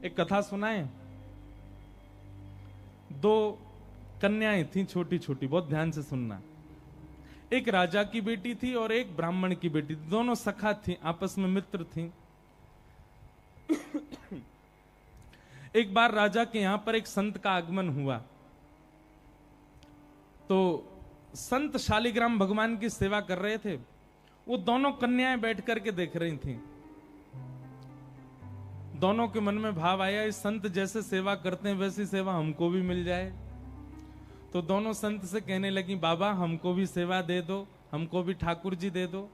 एक कथा सुनाए। दो कन्याएं थीं छोटी छोटी, बहुत ध्यान से सुनना। एक राजा की बेटी थी और एक ब्राह्मण की बेटी थी। दोनों सखा थीं, आपस में मित्र थीं। एक बार राजा के यहां पर एक संत का आगमन हुआ, तो संत शालिग्राम भगवान की सेवा कर रहे थे। वो दोनों कन्याएं बैठ करके देख रही थीं। दोनों के मन में भाव आया, इस संत जैसे सेवा करते हैं वैसी सेवा हमको भी मिल जाए। तो दोनों संत से कहने लगी, बाबा हमको भी सेवा दे दो, हमको भी ठाकुर जी दे दो।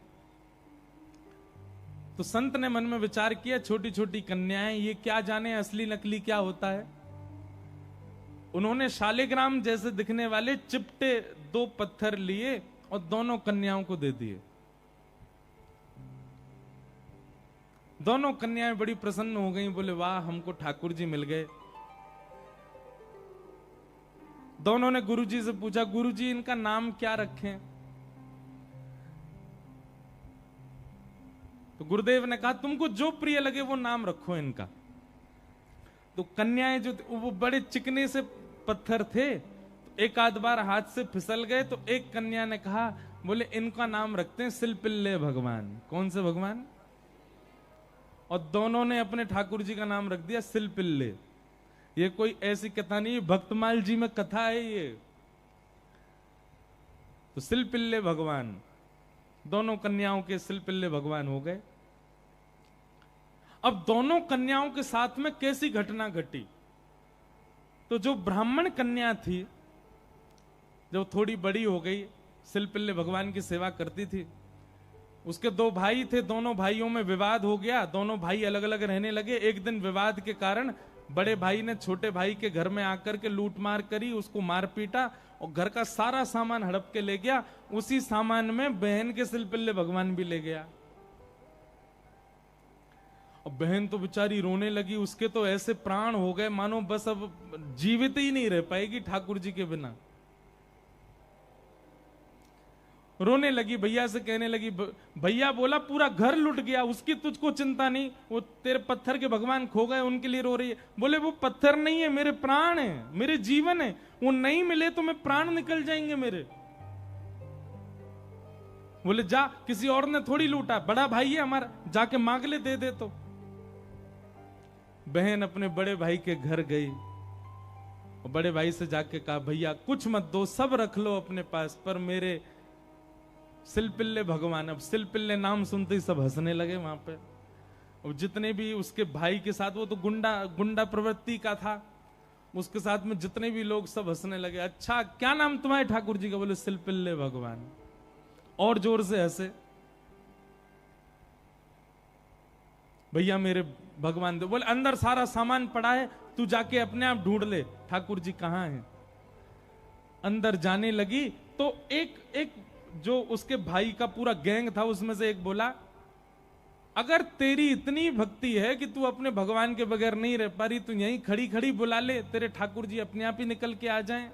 तो संत ने मन में विचार किया, छोटी छोटी कन्याएं, ये क्या जाने असली नकली क्या होता है। उन्होंने शालिग्राम जैसे दिखने वाले चिपटे 2 पत्थर लिए और दोनों कन्याओं को दे दिए। दोनों कन्याएं बड़ी प्रसन्न हो गईं, बोले वाह हमको ठाकुर जी मिल गए। दोनों ने गुरुजी से पूछा, गुरुजी इनका नाम क्या रखें? तो गुरुदेव ने कहा, तुमको जो प्रिय लगे वो नाम रखो इनका। तो कन्याएं जो वो बड़े चिकने से पत्थर थे, तो एक आध बार हाथ से फिसल गए। तो एक कन्या ने कहा, बोले इनका नाम रखते हैं सिलपिल्ले भगवान। कौन से भगवान? और दोनों ने अपने ठाकुर जी का नाम रख दिया सिलपिल्ले। ये कोई ऐसी कथा नहीं, भक्तमाल जी में कथा है ये। तो सिलपिल्ले भगवान, दोनों कन्याओं के सिलपिल्ले भगवान हो गए। अब दोनों कन्याओं के साथ में कैसी घटना घटी? तो जो ब्राह्मण कन्या थी, जो थोड़ी बड़ी हो गई, सिलपिल्ले भगवान की सेवा करती थी, उसके 2 भाई थे। दोनों भाइयों में विवाद हो गया, दोनों भाई अलग अलग रहने लगे। एक दिन विवाद के कारण बड़े भाई ने छोटे भाई के घर में आकर के लूट मार करी, उसको मार पीटा और घर का सारा सामान हड़प के ले गया। उसी सामान में बहन के सिलपिल्ले भगवान भी ले गया। और बहन तो बेचारी रोने लगी, उसके तो ऐसे प्राण हो गए मानो बस अब जीवित ही नहीं रह पाएगी ठाकुर जी के बिना। रोने लगी, भैया से कहने लगी, भैया बोला पूरा घर लुट गया, उसकी तुझको चिंता नहीं, वो तेरे पत्थर के भगवान खो गए उनके लिए रो रही है। बोले वो पत्थर नहीं है, मेरे प्राण है, मेरे जीवन है, वो नहीं मिले तो मैं प्राण निकल जाएंगे मेरे। बोले जा, किसी और ने थोड़ी लूटा, बड़ा भाई है हमारा, जाके मांग ले, दे दे। तो बहन अपने बड़े भाई के घर गई और बड़े भाई से जाके कहा, भैया कुछ मत दो, सब रख लो अपने पास, पर मेरे सिलपिल्ले भगवान। अब सिलपिल्ले नाम सुनते ही सब हंसने लगे वहां पे। और जितने भी उसके भाई के साथ, वो तो गुंडा प्रवृत्ति का था, उसके साथ में जितने भी लोग सब हंसने लगे। अच्छा क्या नाम तुम्हारे ठाकुर जी का? बोले सिलपिल्ले भगवान। और जोर से हंसे। भैया मेरे भगवान दे। बोले अंदर सारा सामान पड़ा है, तू जाके अपने आप ढूंढ ले ठाकुर जी कहां हैं। अंदर जाने लगी तो एक जो उसके भाई का पूरा गैंग था, उसमें से एक बोला, अगर तेरी इतनी भक्ति है कि तू अपने भगवान के बगैर नहीं रह पा रही, तू यहीं खड़ी खड़ी बुला ले, तेरे ठाकुर जी अपने आप ही निकल के आ जाएं।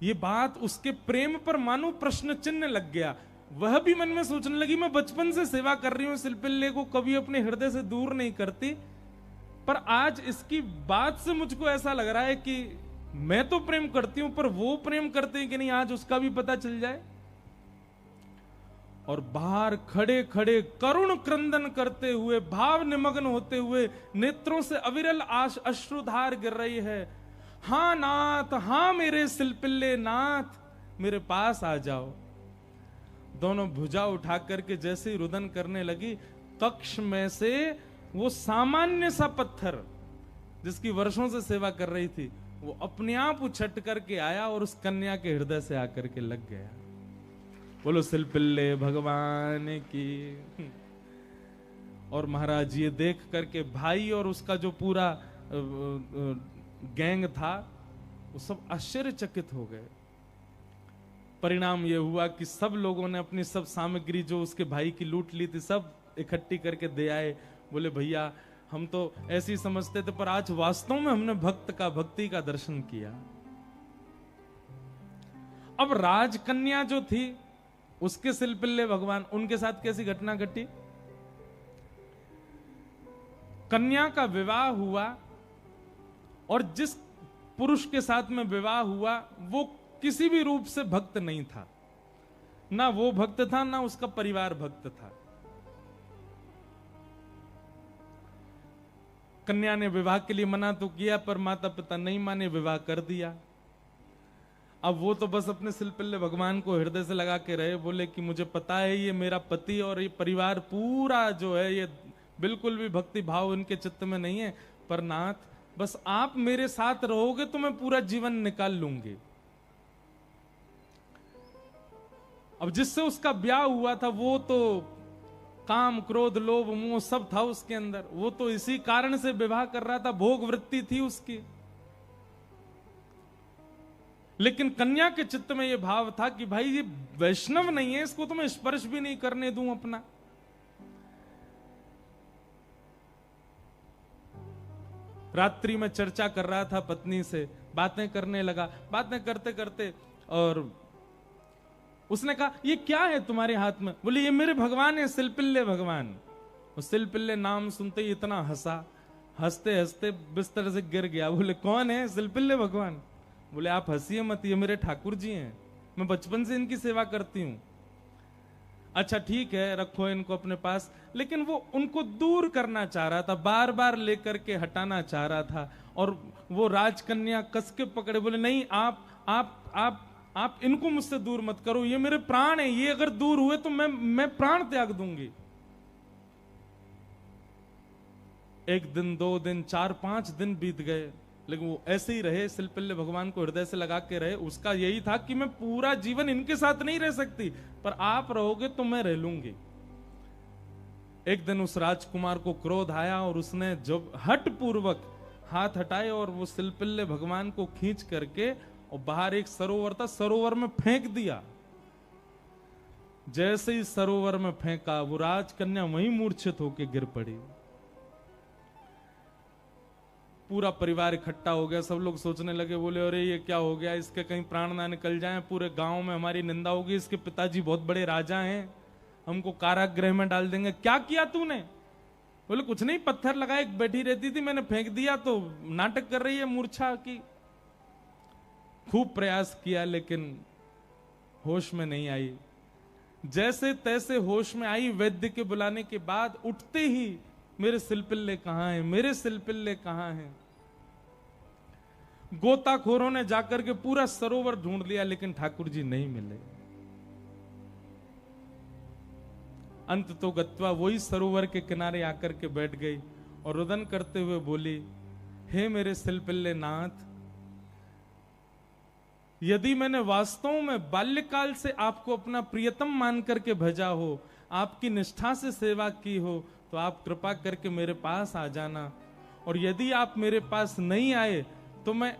ये बात उसके प्रेम पर मानो प्रश्न चिन्ह लग गया। वह भी मन में सोचने लगी, मैं बचपन से सेवा कर रही हूं सिलपिल्ले को, कभी अपने हृदय से दूर नहीं करती, पर आज इसकी बात से मुझको ऐसा लग रहा है कि मैं तो प्रेम करती हूं, पर वो प्रेम करते हैं कि नहीं, आज उसका भी पता चल जाए। और बाहर खड़े खड़े करुण क्रंदन करते हुए, भाव निमग्न होते हुए, नेत्रों से अविरल अश्रुधार गिर रही है। हां नाथ, हां मेरे सिलपिल्ले नाथ, मेरे पास आ जाओ। दोनों भुजा उठा करके जैसे ही रुदन करने लगी, कक्ष में से वो सामान्य सा पत्थर जिसकी वर्षों से सेवा कर रही थी, वो अपने आप उछट करके आया और उस कन्या के हृदय से आकर के लग गया। बोलो सिलपिल्ले भगवान की। और महाराज ये देख करके भाई और उसका जो पूरा गैंग था, वो सब आश्चर्यचकित हो गए। परिणाम ये हुआ कि सब लोगों ने अपनी सब सामग्री जो उसके भाई की लूट ली थी, सब इकट्ठी करके दे आए। बोले भैया हम तो ऐसे ही समझते थे, पर आज वास्तव में हमने भक्ति का दर्शन किया। अब राजकन्या जो थी, उसके सिलपिल्ले भगवान, उनके साथ कैसी घटना घटी? कन्या का विवाह हुआ और जिस पुरुष के साथ में विवाह हुआ वो किसी भी रूप से भक्त नहीं था, ना वो भक्त था ना उसका परिवार भक्त था। कन्या ने विवाह के लिए मना तो किया पर माता पिता नहीं माने, विवाह कर दिया। अब वो तो बस अपने सिलपिल्ले भगवान को हृदय से लगा के रहे, बोले कि मुझे पता है ये मेरा पति और ये परिवार पूरा जो है ये बिल्कुल भी भक्ति भाव उनके चित्त में नहीं है, पर नाथ बस आप मेरे साथ रहोगे तो मैं पूरा जीवन निकाल लूंगी। अब जिससे उसका ब्याह हुआ था वो तो काम क्रोध लोभ मोह सब था उसके अंदर, वो तो इसी कारण से विवाह कर रहा था, भोग वृत्ति थी उसकी। लेकिन कन्या के चित्त में यह भाव था कि भाई ये वैष्णव नहीं है, इसको तो मैं स्पर्श भी नहीं करने दूं अपना। रात्रि में चर्चा कर रहा था पत्नी से, बातें करने लगा, बातें करते करते और उसने कहा ये क्या है तुम्हारे हाथ में? बोले ये मेरे भगवान है, सिलपिल्ले भगवान। सिलपिल्ले नाम सुनते ही इतना हंसा, हंसते हंसते बिस्तर से गिर गया। बोले कौन है? सिलपिल्ले भगवान। बोले आप हंसिए मत, ये मेरे ठाकुर जी हैं, मैं बचपन से इनकी सेवा करती हूं। अच्छा ठीक है, रखो इनको अपने पास। लेकिन वो उनको दूर करना चाह रहा था, बार बार लेकर के हटाना चाह रहा था। और वो राजकन्या कस के पकड़े, बोले नहीं आप इनको मुझसे दूर मत करो, ये मेरे प्राण है, ये अगर दूर हुए तो मैं प्राण त्याग दूंगी। एक दिन, 2 दिन, 4-5 दिन बीत गए, लेकिन वो ऐसे ही रहे, सिलपिल्ले भगवान को हृदय से लगा के रहे। उसका यही था कि मैं पूरा जीवन इनके साथ नहीं रह सकती, पर आप रहोगे तो मैं रह लूंगी। एक दिन उस राजकुमार को क्रोध आया और उसने जब हट पूर्वक हाथ हटाए और वो सिलपिल्ले भगवान को खींच करके और बाहर एक सरोवर था, सरोवर में फेंक दिया। जैसे ही सरोवर में फेंका, वो राजकन्या वहीं मूर्छित होकर गिर पड़ी। पूरा परिवार इकट्ठा हो गया, सब लोग सोचने लगे, बोले अरे ये क्या हो गया, इसके कहीं प्राण ना निकल जाएं, पूरे गांव में हमारी निंदा होगी, इसके पिताजी बहुत बड़े राजा हैं, हमको कारागृह में डाल देंगे। क्या किया तूने? बोले कुछ नहीं, पत्थर लगाए, बैठी रहती थी, मैंने फेंक दिया तो नाटक कर रही है मूर्छा की। खूब प्रयास किया लेकिन होश में नहीं आई। जैसे तैसे होश में आई, वैद्य के बुलाने के बाद उठते ही मेरे सिलपिल्ले कहां हैं, मेरे सिलपिल्ले कहां हैं। गोताखोरों ने जाकर के पूरा सरोवर ढूंढ लिया लेकिन ठाकुर जी नहीं मिले। अंत तो गत्वा वही सरोवर के किनारे आकर के बैठ गई और रुदन करते हुए बोली, हे मेरे सिलपिल्ले नाथ, यदि मैंने वास्तव में बाल्यकाल से आपको अपना प्रियतम मान करके भेजा हो, आपकी निष्ठा से सेवा की हो, तो आप कृपा करके मेरे पास आ जाना। और यदि आप मेरे पास नहीं आए तो मैं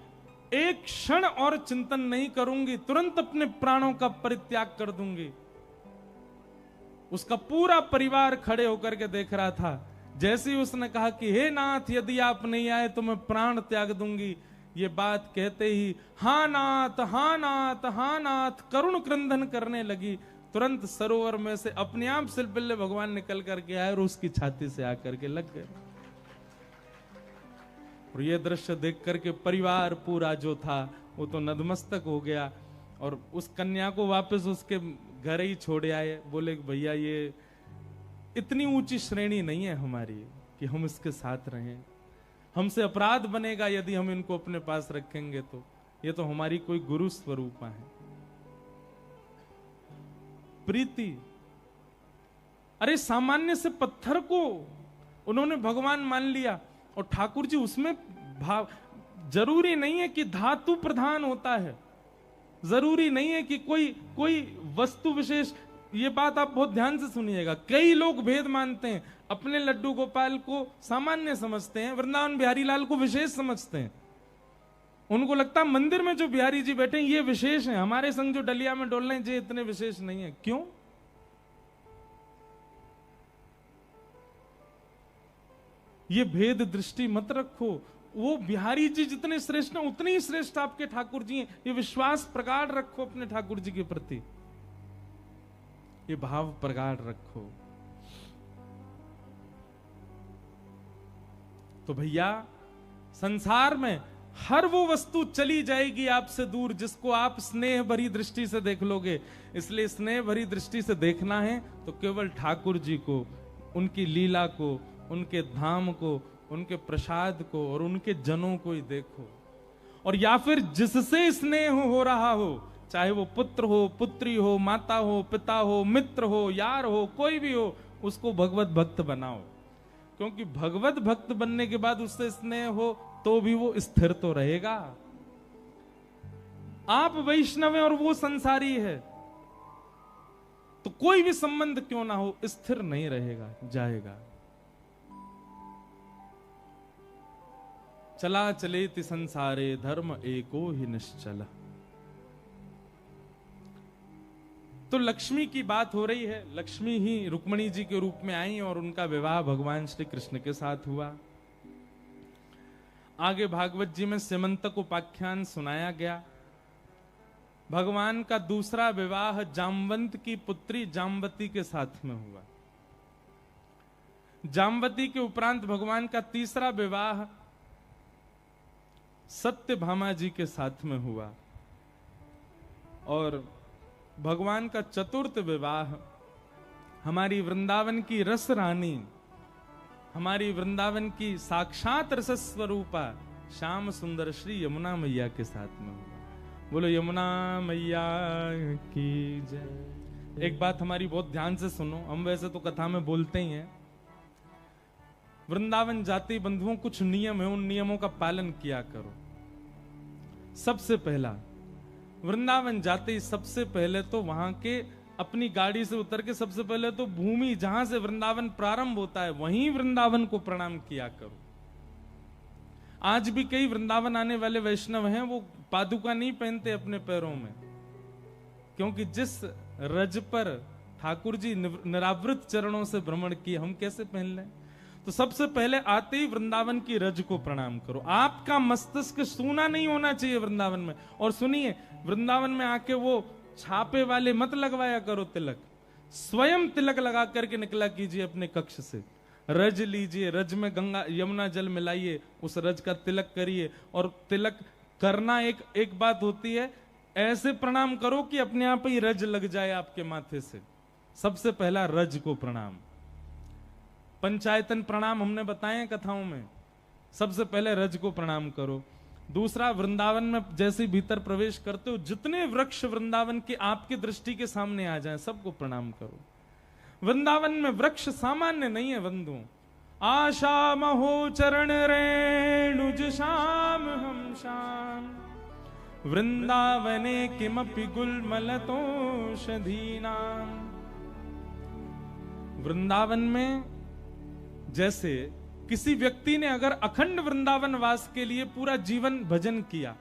एक क्षण और चिंतन नहीं करूंगी, तुरंत अपने प्राणों का परित्याग कर दूंगी। उसका पूरा परिवार खड़े होकर के देख रहा था। जैसे ही उसने कहा कि हे नाथ, यदि आप नहीं आए तो मैं प्राण त्याग दूंगी, ये बात कहते ही हा नाथ, हा नाथ, हा नाथ करुण क्रंदन करने लगी। तुरंत सरोवर में से अपने आप सिलपिल्ले भगवान निकल करके आए और उसकी छाती से आकर के लग गए। और ये दृश्य देख करके परिवार पूरा जो था वो तो नतमस्तक हो गया और उस कन्या को वापस उसके घर ही छोड़ आए। बोले भैया ये इतनी ऊंची श्रेणी नहीं है हमारी कि हम इसके साथ रहें, हमसे अपराध बनेगा यदि हम इनको अपने पास रखेंगे तो। ये तो हमारी कोई गुरु स्वरूपा है। प्रीति, अरे सामान्य से पत्थर को उन्होंने भगवान मान लिया और ठाकुर जी उसमें भाव। जरूरी नहीं है कि धातु प्रधान होता है, जरूरी नहीं है कि कोई वस्तु विशेष। ये बात आप बहुत ध्यान से सुनिएगा। कई लोग भेद मानते हैं, अपने लड्डू गोपाल को सामान्य समझते हैं, वृंदावन बिहारी लाल को विशेष समझते हैं। उनको लगता है मंदिर में जो बिहारी जी बैठे हैं ये विशेष हैं, हमारे संग जो डलिया में डोल रहे हैं ये इतने विशेष नहीं है। क्यों? ये भेद दृष्टि मत रखो। वो बिहारी जी जितने श्रेष्ठ हैं उतने ही श्रेष्ठ आपके ठाकुर जी हैं। ये विश्वास प्रगाढ़ रखो अपने ठाकुर जी के प्रति, ये भाव प्रगाढ़ रखो। तो भैया संसार में हर वो वस्तु चली जाएगी आपसे दूर जिसको आप स्नेह भरी दृष्टि से देख लोगे। इसलिए स्नेह भरी दृष्टि से देखना है तो केवल ठाकुर जी को, उनकी लीला को, उनके धाम को, उनके प्रसाद को और उनके जनों को ही देखो। और या फिर जिससे स्नेह हो रहा हो, चाहे वो पुत्र हो, पुत्री हो, माता हो, पिता हो, मित्र हो, यार हो, कोई भी हो, उसको भगवत भक्त बनाओ। क्योंकि भगवत भक्त बनने के बाद उससे स्नेह हो तो भी वो स्थिर तो रहेगा। आप वैष्णव हैं और वो संसारी है, तो कोई भी संबंध क्यों ना हो स्थिर नहीं रहेगा, जाएगा। चला चलेति संसारे धर्म एको ही निश्चल। तो लक्ष्मी की बात हो रही है। लक्ष्मी ही रुक्मिणी जी के रूप में आई और उनका विवाह भगवान श्री कृष्ण के साथ हुआ। आगे भागवत जी में सिमंतक उपाख्यान सुनाया गया। भगवान का दूसरा विवाह जामवंत की पुत्री जामवती के साथ में हुआ। जामवती के उपरांत भगवान का तीसरा विवाह सत्यभामा जी के साथ में हुआ और भगवान का चतुर्थ विवाह हमारी वृंदावन की रस रानी, हमारी वृंदावन की साक्षात रस स्वरूपा श्याम सुंदर श्री यमुना मैया के साथ में हुआ। बोलो यमुना मैया की जय। एक बात हमारी बहुत ध्यान से सुनो, हम वैसे तो कथा में बोलते ही हैं। वृंदावन जाति बंधुओं कुछ नियम है, उन नियमों का पालन किया करो। सबसे पहला, वृंदावन जाते ही सबसे पहले तो वहां के अपनी गाड़ी से उतर के सबसे पहले तो भूमि जहां से वृंदावन प्रारंभ होता है वहीं वृंदावन को प्रणाम किया करो। आज भी कई वृंदावन आने वाले वैष्णव हैं, वो पादुका नहीं पहनते अपने पैरों में, क्योंकि जिस रज पर ठाकुर जी निरावृत चरणों से भ्रमण किए, हम कैसे पहन लें। तो सबसे पहले आते ही वृंदावन की रज को प्रणाम करो। आपका मस्तिष्क सूना नहीं होना चाहिए वृंदावन में। और सुनिए, वृंदावन में आके वो छापे वाले मत लगवाया करो तिलक, स्वयं तिलक लगा करके निकला कीजिए अपने कक्ष से। रज लीजिए, रज में गंगा यमुना जल मिलाइए, उस रज का तिलक करिए। और तिलक करना एक बात होती है, ऐसे प्रणाम करो कि अपने आप ही रज लग जाए आपके माथे से। सबसे पहला रज को प्रणाम। पंचायतन प्रणाम हमने बताए कथाओं में, सबसे पहले रज को प्रणाम करो। दूसरा, वृंदावन में जैसे भीतर प्रवेश करते हो जितने वृक्ष वृंदावन के आपके दृष्टि के सामने आ जाएं सबको प्रणाम करो। वृंदावन में वृक्ष सामान्य नहीं है बंधुओं। आशा महो चरण रेणुज श्याम हम श्याम, वृंदावने किमपि गुलमलतोषधीनाम। वृंदावन में जैसे किसी व्यक्ति ने अगर अखंड वृंदावन वास के लिए पूरा जीवन भजन किया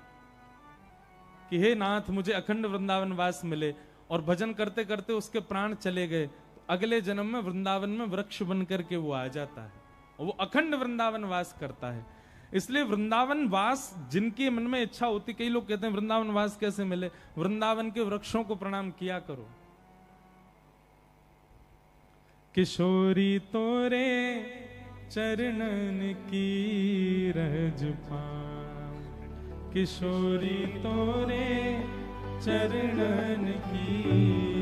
कि हे नाथ मुझे अखंड वृंदावन वास मिले, और भजन करते करते उसके प्राण चले गए, तो अगले जन्म में वृंदावन में वृक्ष बन करके वो आ जाता है और वो अखंड वृंदावन वास करता है। इसलिए वृंदावन वास जिनके मन में इच्छा होती, कई लोग कहते हैं वृंदावन वास कैसे मिले, वृंदावन के वृक्षों को प्रणाम किया करो। किशोरी तोरे चरणन की रज पाऊं, किशोरी तोरे चरणन की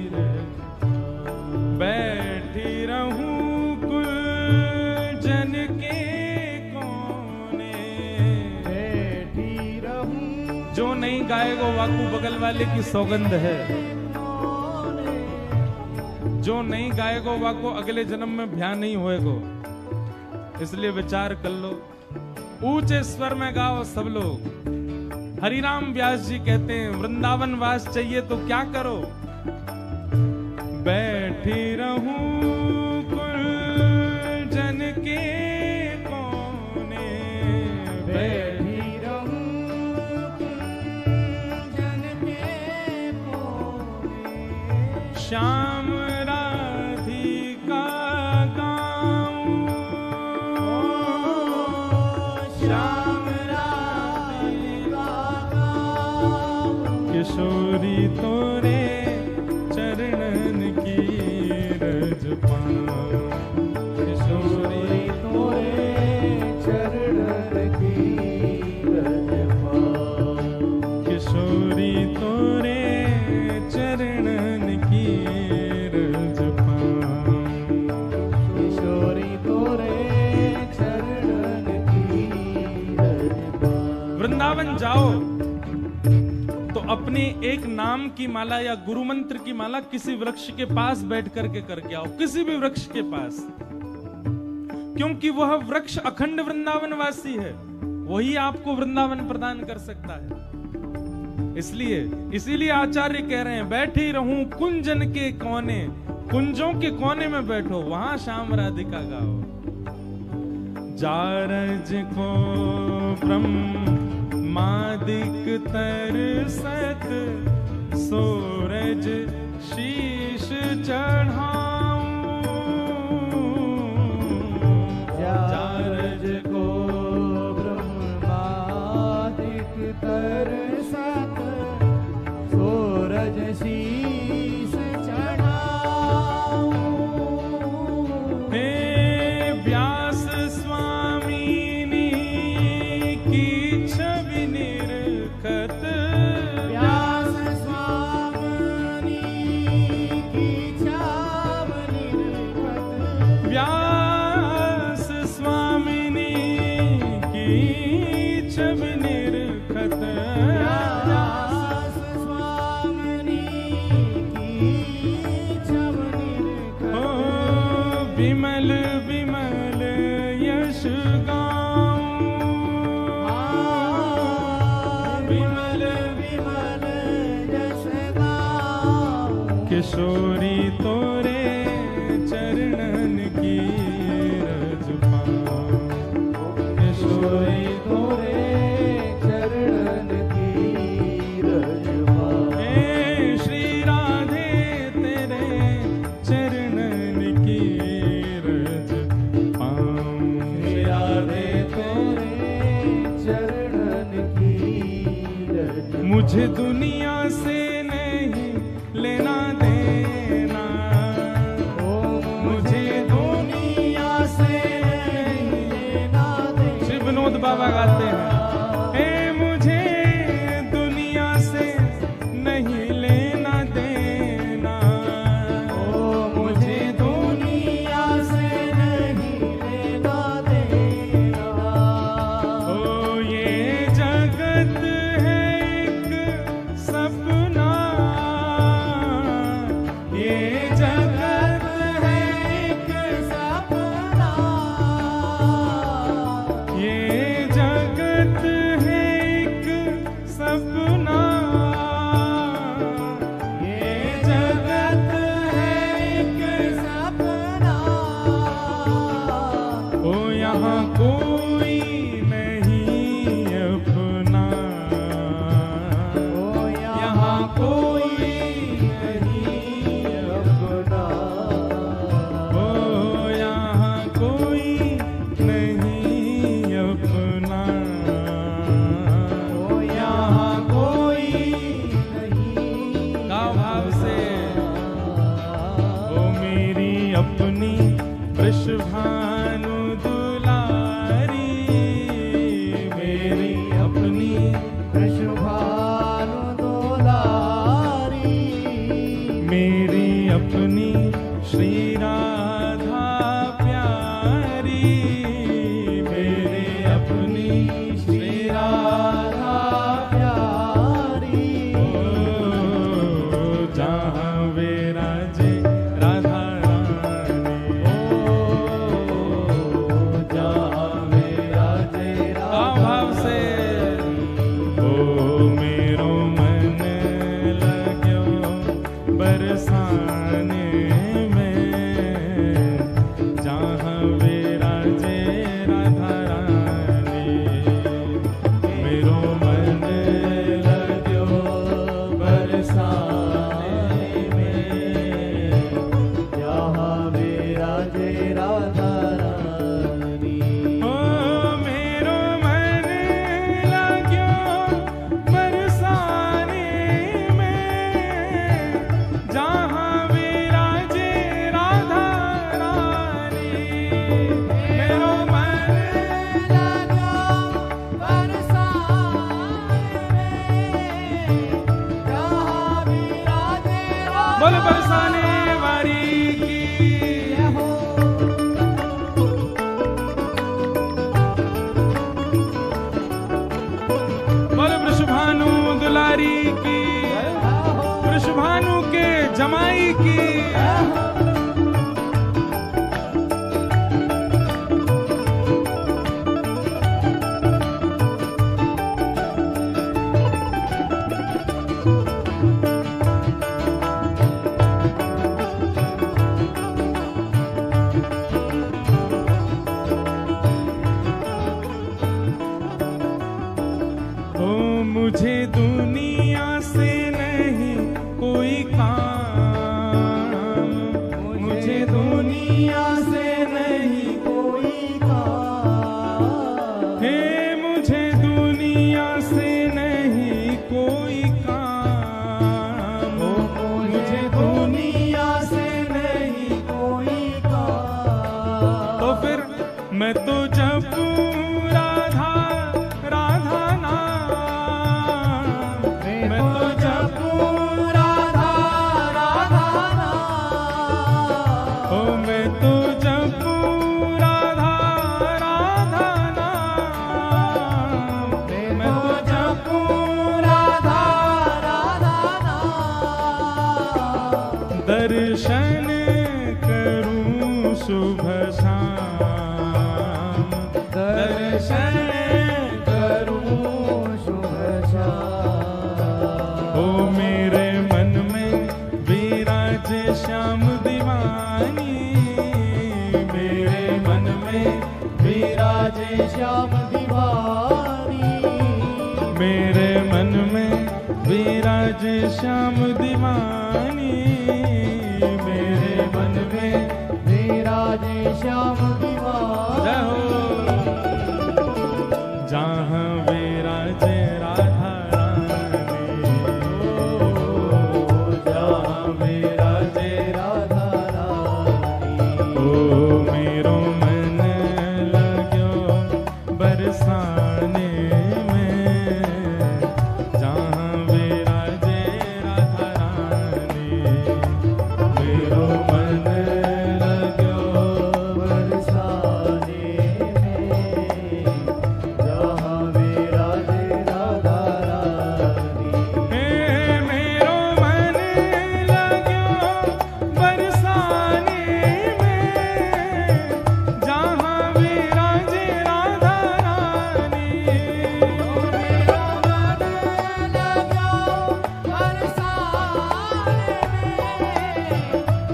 रज पाऊं। बैठी रहूं कुल जन के कोने, बैठी रहूं। जो नहीं गाएगो वाकू बगल वाले की सौगंध है, जो नहीं गाएगो वाको अगले जन्म में भ्या नहीं होएगो। इसलिए विचार कर लो, ऊंचे स्वर में गाओ सब लोग। हरिराम व्यास जी कहते हैं वृंदावन वास चाहिए तो क्या करो, बैठी रहूं कुल जन के कोने, बैठी रहूं कुल जन के कोने। श्याम राधिका गाऊं, श्याम राधिका गाऊं। किशोरी तोरे चरणन की रज पाऊं, किशोरी तोरे चरण किशोरी तोरे चरण की रज। वृंदावन जाओ तो अपनी एक नाम की माला या गुरु मंत्र की माला किसी वृक्ष के पास बैठ करके करके आओ, किसी भी वृक्ष के पास, क्योंकि वह वृक्ष अखंड वृंदावन वासी है, वही आपको वृंदावन प्रदान कर सकता है। इसीलिए आचार्य कह रहे हैं, बैठी रहूं कुंजन के कोने, कुंजों के कोने में बैठो, वहां श्याम राधिका गाओ। जारज को ब्रह्मादिक तरसत, सूरज शीश चढ़ाऊं। जारज को ब्रह्मादिक तरसत, सूरज शीश चढ़ाऊं। हे व्यास स्वामिनी की छवि निरखत, व्यास स्वामिनी की छवि निरखत, व्यास स्वामिनी की छवि निरखत, व्यास स्वामिनी की छवि निरखत। ओ विमल विमल यश गाऊं, विमल विमल यश गाऊं। किशोरी तोरे चरणन की रज पाऊं। किशोरी तोरे चरण की रज पाऊं। हे श्री राधे तेरे चरणन की रज पाऊं। श्री राधे तोरे चरणन की रज। मुझे दुनिया से नहीं लेना देना, मुझे दुनिया से नहीं लेना देना। श्री विनोद बाबा गाते हैं, हे मुझे दुनिया से नहीं लेना देना, मुझे दुनिया से नहीं लेना देना। ओ ये जगत है एक सपना, ये जगत है एक सपना। ये जगत है एक सपना, ये जगत है एक सपना। ओ यहाँ कोई नहीं अपना, ओ यहाँ कोई नहीं अपना। ओ यहाँ कोई नहीं अपना, ओ यहाँ कोई नहीं। गाओ भाव से। ओ मेरी अपनी वृषभानु दुलारी, मेरी अपनी वृषभानु दुलारी। मेरी अपनी श्री राधा प्यारी, मेरी अपनी श्री राधा प्यारी। ओ जहाँ वे राजे राधा रानी, ओ की। मुझे दुनिया से नहीं कोई काम, मुझे दुनिया से नहीं कोई काम, हे मुझे दुनिया से नहीं कोई काम, मुझे दुनिया से नहीं कोई काम। तो फिर मैं तो जपूं राधा राधा नाम, मैं तो जपूं राधा राधा नाम, ओ मैं तो जपूं राधा राधा नाम, मैं तो जपूं राधा राधा नाम। दर्शन करूं सुबह शाम, दर्शन करूं सुबह शाम। ओ मेरे मन में विराजे श्याम दीवानी, मेरे मन में विराजे श्याम दीवानी, मेरे मन में विराजे श्याम दीवानी, मेरे मन में विराजे श्याम दीवानी। जहाँ विराजे राधा रानी, जहाँ विराजे राधा रानी, ओ मेरो मन लाग्यो बरसाने में, जहाँ विराजे राधा रानी, मेरो मन लाग्यो बरसाने में, जहाँ विराजे राधा रानी। हे मेरो मन लाग्यो बरसाने में, जहाँ विराजे राधा रानी। मेरो मन लाग्यो बरसाने में,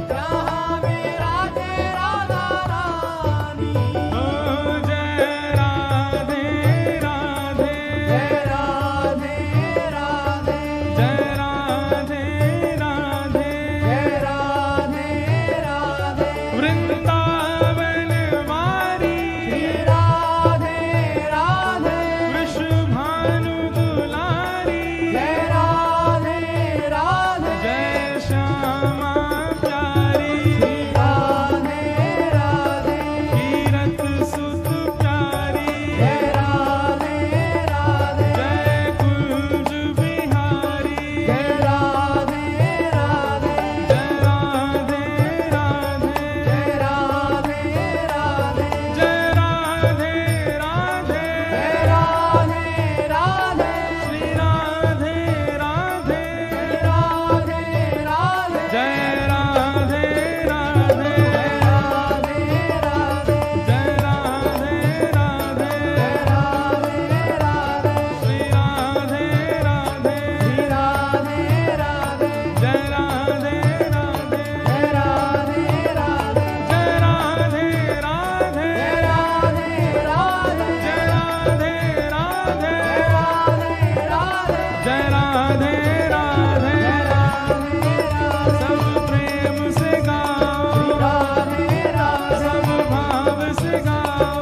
जहाँ विराजे राधा रानी। ओ जय राधे राधे, जय राधे राधे, जय राधे राधे, जय राधे राधे। वृंदावन वारी राधे राधे, वृषभानु दुलारी जय राधे राधे, जय श्यामा प्यारी राधे राधे, कीरत सुत प्यारी जय राधे राधे, जय कुंज बिहारी जय राधे राधे, जय राधे राधे, जय राधे राधे, जय राधे राधे, जय राधे राधे, श्री राधे राधे, राधे राधे, जय राधे राधे, जय राधे राधे, जय राधे राधे, श्री राधे राधे, राधे राधे, जय राधे राधे, जय राधे राधे, जय राधे राधे, जय राधे राधे, जय राधे राधे, सब प्रेम से गाओ, सब भाव से गाओ,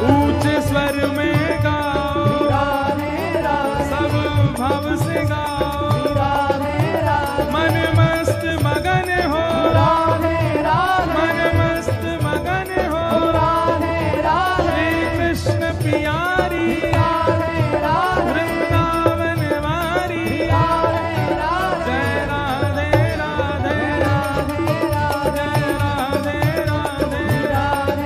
ऊंचे स्वर में गाओ, सब भाव से गाओ, मन मस्त मगन हो, मन मस्त मगन हो, श्री कृष्ण प्यारी वृंदावन वारी जय राधे राधे, जय राधे राधे,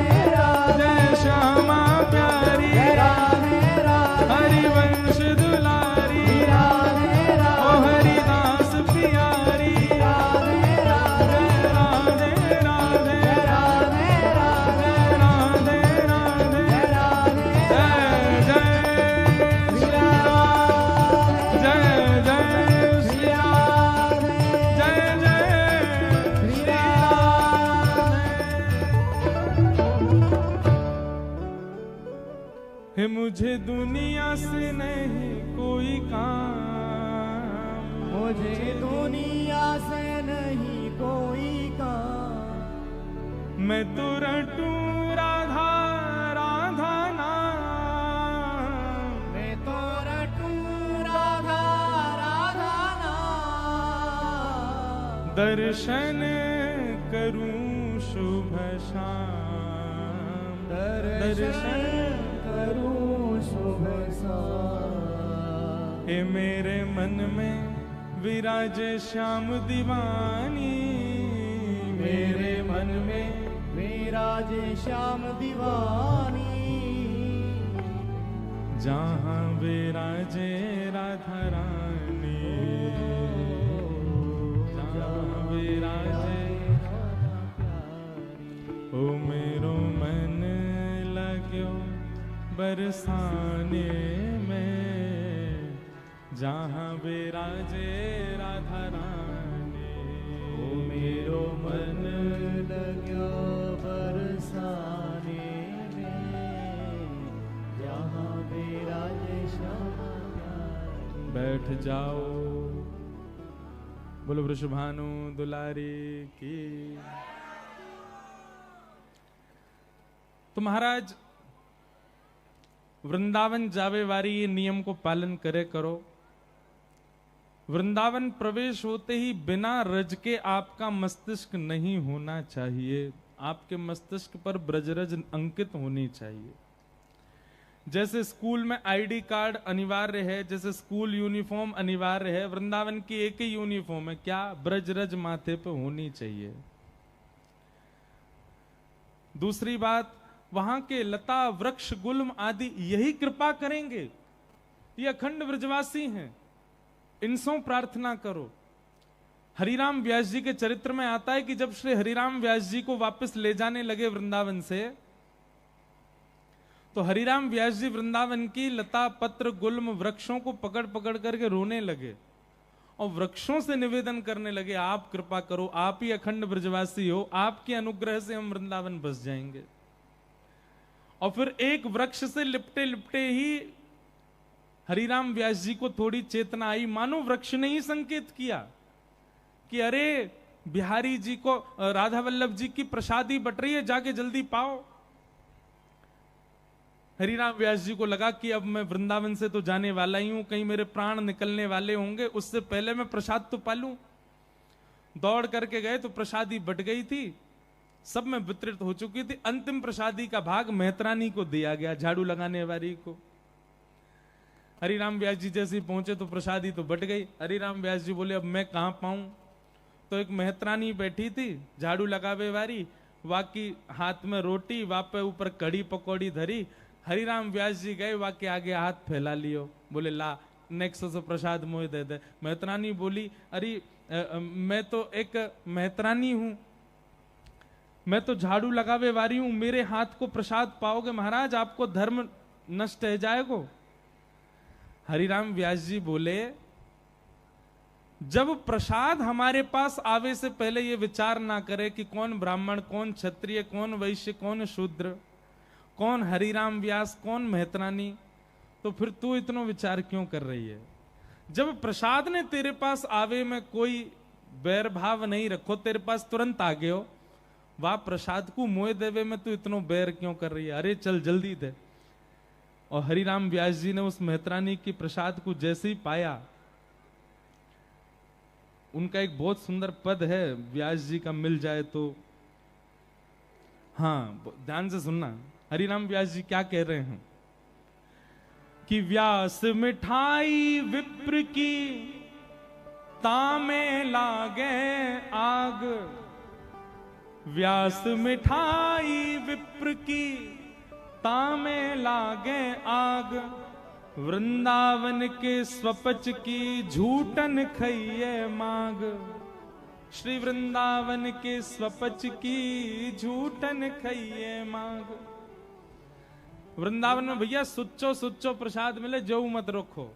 है मुझे दुनिया से नहीं कोई काम, मुझे दुनिया से नहीं कोई काम। मैं तो रटूं राधा राधा नाम, मैं तो रटूं राधा राधा नाम। दर्शन करूं शुभ शाम, दर्शन करूं शुभ शाम। हे मेरे मन में विराजे श्याम दीवानी, मेरे मन में विराजे श्याम दीवानी। जहाँ विराजे राधा रानी, जहाँ विराजे ओ मेरो मन लाग्यो बरसाने में, जहाँ विराजे राधा रानी। ओ मेरो मन लाग्यो बरसाने में, जहाँ विराजे श्याम प्यारी। बैठ जाओ, बोलो वृषभानु दुलारी की। तो महाराज वृंदावन जावे वारी ये नियम को पालन करे करो। वृंदावन प्रवेश होते ही बिना रज के आपका मस्तिष्क नहीं होना चाहिए, आपके मस्तिष्क पर ब्रजरज अंकित होनी चाहिए। जैसे स्कूल में आईडी कार्ड अनिवार्य है, जैसे स्कूल यूनिफॉर्म अनिवार्य है, वृंदावन की एक ही यूनिफॉर्म है, क्या? ब्रजरज माथे पे होनी चाहिए। दूसरी बात, वहां के लता वृक्ष गुल्म आदि यही कृपा करेंगे, ये अखंड ब्रजवासी हैं, इनसों प्रार्थना करो। हरिराम व्यास जी के चरित्र में आता है कि जब श्री हरिराम व्यास जी को वापस ले जाने लगे वृंदावन से, तो हरिराम व्यास जी वृंदावन की लता पत्र गुल्म वृक्षों को पकड़ पकड़ करके रोने लगे और वृक्षों से निवेदन करने लगे, आप कृपा करो, आप ही अखंड ब्रजवासी हो, आपके अनुग्रह से हम वृंदावन बस जाएंगे। और फिर एक वृक्ष से लिपटे लिपटे ही हरिराम व्यास जी को थोड़ी चेतना आई, मानो वृक्ष ने ही संकेत किया कि अरे बिहारी जी को, राधा वल्लभ जी की प्रसादी बट रही है, जाके जल्दी पाओ। हरिराम व्यास जी को लगा कि अब मैं वृंदावन से तो जाने वाला ही हूं, कहीं मेरे प्राण निकलने वाले होंगे, उससे पहले मैं प्रसाद तो पालूं। दौड़ करके गए तो प्रसादी बट गई थी, सब में वितरित हो चुकी थी। अंतिम प्रसादी का भाग मेहतरानी को दिया गया, झाड़ू लगाने वाली को। हरिराम व्यास जी जैसे ही पहुंचे तो प्रसादी तो बट गई। हरिराम व्यास जी बोले अब मैं कहां पाऊं? तो एक मेहतरानी बैठी थी झाड़ू लगावे वाली, वाकी हाथ में रोटी, वापे ऊपर कड़ी पकौड़ी धरी। हरिराम व्यास जी गए, वाके आगे हाथ फैला लियो, बोले ला नेक्स्ट से प्रसाद मोह दे दे। मेहतरानी बोली अरे मैं तो एक मेहतरानी हूं, मैं तो झाड़ू लगावे वाली हूं, मेरे हाथ को प्रसाद पाओगे महाराज? आपको धर्म नष्ट है जाएगो। हरिराम व्यास जी बोले जब प्रसाद हमारे पास आवे से पहले ये विचार ना करे कि कौन ब्राह्मण, कौन क्षत्रिय, कौन वैश्य, कौन शूद्र, कौन हरिराम व्यास, कौन मेहतरानी, तो फिर तू इतना विचार क्यों कर रही है? जब प्रसाद ने तेरे पास आवे में कोई बैर भाव नहीं रखो, तेरे पास तुरंत आ गयो, वाह प्रसाद को मोह देवे में तू इतना बैर क्यों कर रही है? अरे चल जल्दी दे। और हरिराम व्यास जी ने उस मेहतरानी की प्रसाद को जैसे ही पाया, उनका एक बहुत सुंदर पद है, व्यास जी का मिल जाए तो, हाँ ध्यान से सुनना, हरिराम व्यास जी क्या कह रहे हैं कि व्यास मिठाई विप्र की तामे लागे आग, व्यास मिठाई विप्र की तामे लागे आग, वृंदावन के स्वपच की झूठन खइये माग। श्री वृंदावन के स्वपच की झूठन खइये माग। वृंदावन में भैया सुच्चो सुच्चो प्रसाद मिले, जो मत रखो।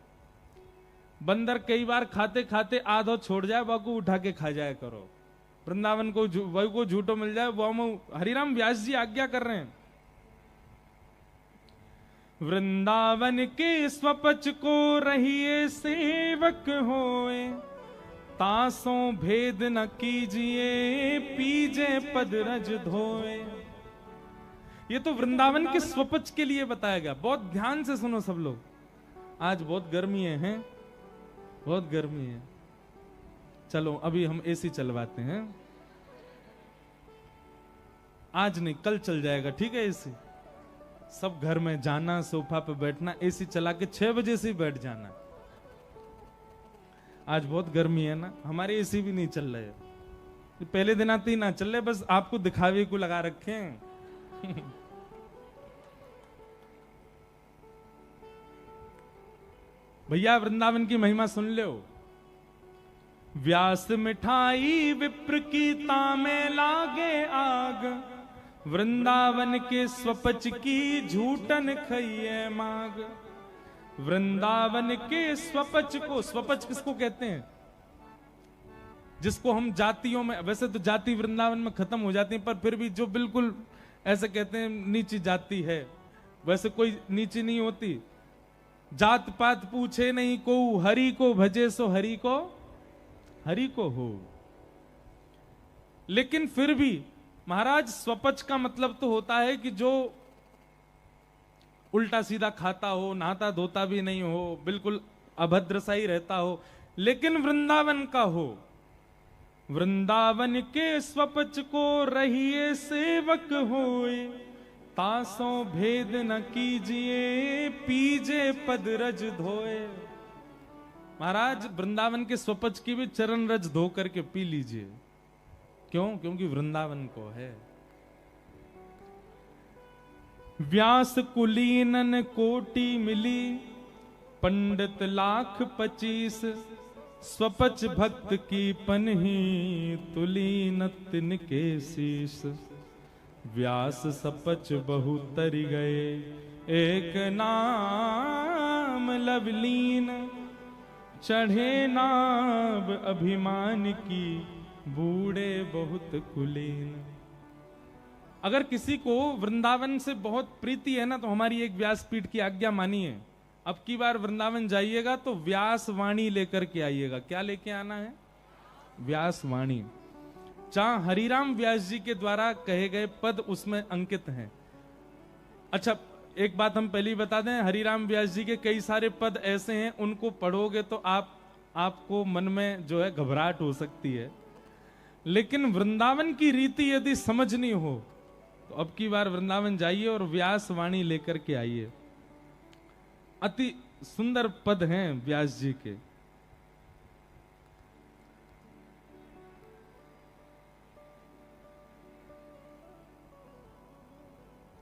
बंदर कई बार खाते खाते आधो छोड़ जाए, बाकू उठा के खा जाए करो। वृंदावन को वही को झूठो मिल जाए, वो हम हरिराम व्यास जी आज्ञा कर रहे हैं। वृंदावन के स्वपच को रहिए सेवक होए, तासों भेद न कीजिए पीजे पद रज धोए। ये तो वृंदावन के स्वपच के लिए बताया गया। बहुत ध्यान से सुनो सब लोग, आज बहुत गर्मी है, बहुत गर्मी है। चलो अभी हम एसी चलवाते हैं, आज नहीं कल चल जाएगा, ठीक है। एसी सब घर में जाना, सोफा पे बैठना, एसी चला के 6 बजे से ही बैठ जाना। आज बहुत गर्मी है ना, हमारे एसी भी नहीं चल रहे। पहले दिन आते ही ना चल रहे, बस आपको दिखावे को लगा रखे हैं। भैया वृंदावन की महिमा सुन लो। व्यास मिठाई विप्र की तामे लागे आग, वृंदावन के स्वपच की झूठन खइए माग। वृंदावन के स्वपच को, स्वपच किसको कहते हैं? जिसको हम जातियों में, वैसे तो जाति वृंदावन में खत्म हो जाती है, पर फिर भी जो बिल्कुल ऐसे कहते हैं नीची जाति है, वैसे कोई नीची नहीं होती। जात पात पूछे नहीं को, हरि को भजे सो हरि को हो। लेकिन फिर भी महाराज स्वपच का मतलब तो होता है कि जो उल्टा सीधा खाता हो, नहाता धोता भी नहीं हो, बिल्कुल अभद्र सा ही रहता हो, लेकिन वृंदावन का हो। वृंदावन के स्वपच को रहिए सेवक होए, तासों भेद न कीजिए पीजे पद रज धोए। महाराज वृंदावन के स्वपच की भी चरण रज धो करके पी लीजिए। क्यों? क्योंकि वृंदावन को है। व्यास कुलीनन कोटि मिली, पंडित लाख 25, स्वपच भक्त की पनही तुली न तिनके शीश। व्यास सपच बहु तरि गए, एक नाम लवलीन, चढ़े नाब अभिमान की, बूढ़े बहुत कुलीन। अगर किसी को वृंदावन से बहुत प्रीति है ना, तो हमारी एक व्यासपीठ की आज्ञा मानिए। अब की बार वृंदावन जाइएगा तो व्यास वाणी लेकर के आइएगा। क्या लेके आना है? व्यास वाणी। जहां हरिराम व्यास जी के द्वारा कहे गए पद उसमें अंकित हैं। अच्छा, एक बात हम पहले ही बता दें, हरिराम व्यास जी के कई सारे पद ऐसे हैं, उनको पढ़ोगे तो आपको मन में जो है घबराहट हो सकती है। लेकिन वृंदावन की रीति यदि समझनी हो तो अब की बार वृंदावन जाइए और व्यास वाणी लेकर के आइए। अति सुंदर पद हैं व्यास जी के।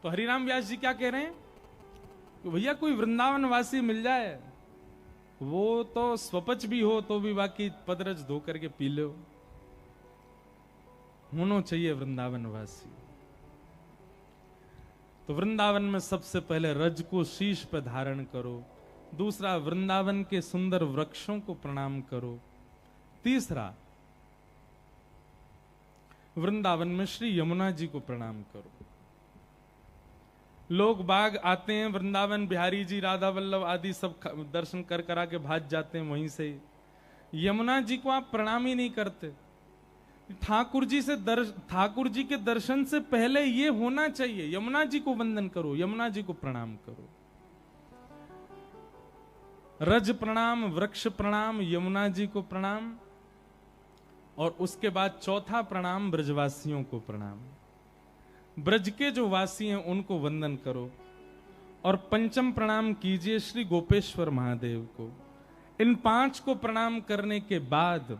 तो हरिराम व्यास जी क्या कह रहे हैं कि भैया कोई वृंदावन वासी मिल जाए, वो तो स्वपच भी हो तो भी बाकी पदरज धो करके पी लो। होना चाहिए वृंदावन वासी। तो वृंदावन में सबसे पहले रज को शीश पर धारण करो। दूसरा, वृंदावन के सुंदर वृक्षों को प्रणाम करो। तीसरा, वृंदावन में श्री यमुना जी को प्रणाम करो। लोग बाग आते हैं वृंदावन, बिहारी जी, राधा वल्लभ आदि सब दर्शन कर करा के भाग जाते हैं वहीं से। यमुना जी को आप प्रणाम ही नहीं करते। ठाकुर जी के दर्शन से पहले ये होना चाहिए, यमुना जी को वंदन करो, यमुना जी को प्रणाम करो। रज प्रणाम, वृक्ष प्रणाम, यमुना जी को प्रणाम, और उसके बाद चौथा प्रणाम ब्रजवासियों को प्रणाम। ब्रज के जो वासी हैं उनको वंदन करो। और पंचम प्रणाम कीजिए श्री गोपेश्वर महादेव को। इन 5 को प्रणाम करने के बाद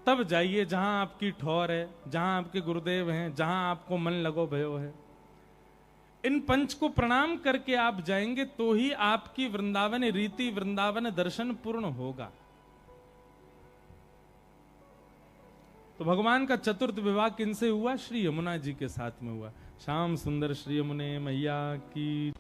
तब जाइए जहां आपकी ठौर है, जहां आपके गुरुदेव हैं, जहां आपको मन लगो भयो है। इन 5 को प्रणाम करके आप जाएंगे तो ही आपकी वृंदावन रीति, वृंदावन दर्शन पूर्ण होगा। तो भगवान का चतुर्थ विवाह किनसे हुआ? श्री यमुना जी के साथ में हुआ। श्याम सुंदर श्री यमुने मैया की